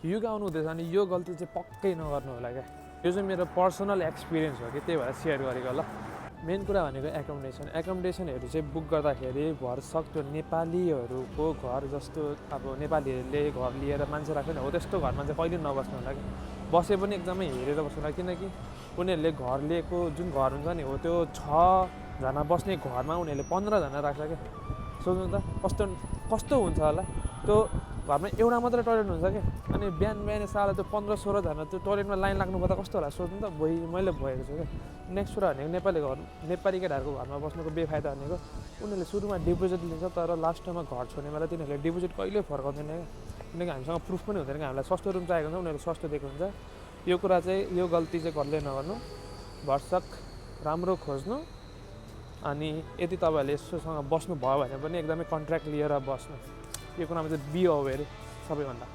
युग आउनु हुँदैछ अनि यो गल्ती चाहिँ पक्कै नगर्नु होला क्या। यो चाहिँ मेरो पर्सनल एक्सपिरियन्स हो कि त्यही भएर सेयर गरेको ल। मेन कुरा भनेको एकोमोडेसनहरू चाहिँ बुक गर्दाखेरि भरसक्दो नेपालीहरूको घर जस्तो अब नेपालीहरूले घर लिएर मान्छे राख्छ नि हो त्यस्तो घरमा चाहिँ कहिले नबस्नु होला कि। बसे पनि एकदमै हेरेर बस्नु होला, किनकि उनीहरूले घर लिएको जुन घर हुन्छ नि हो त्यो 6जना बस्ने घरमा उनीहरूले 15जना राख्छ क्या। सोच्नु त कस्तो हुन्छ होला। त्यो घरमा एउटा मात्रै टोइलेट हुन्छ क्या। अनि बिहान साला त्यो 15-16जना त्यो टोइलेटमा लाइन लाग्नु पर्दा कस्तो होला सोच्नु त। मैले भएको छु क्या। नेक्स्ट कुरा भनेको नेपाली केटाहरूको घरमा बस्नुको बेफाइदा भनेको उनीहरूले सुरुमा डिपोजिट लिन्छ तर लास्टमा घर छोड्ने बेला तिनीहरूले डिपोजिट कहिले फर्काउँदैन क्या। किनकि हामीसँग प्रुफ पनि हुँदैन कि हामीलाई सस्तो रुम चाहिएको हुन्छ, उनीहरू सस्तो दिएको हुन्छ। यो कुरा चाहिँ यो गल्ती चाहिँ कहिले नगर्नु। भरसक राम्रो खोज्नु। अनि यदि तपाईँहरूले यसोसँग बस्नु भयो भने पनि एकदमै कन्ट्र्याक्ट लिएर बस्नु। यो कुरामा चाहिँ बी अवेर सबैभन्दा।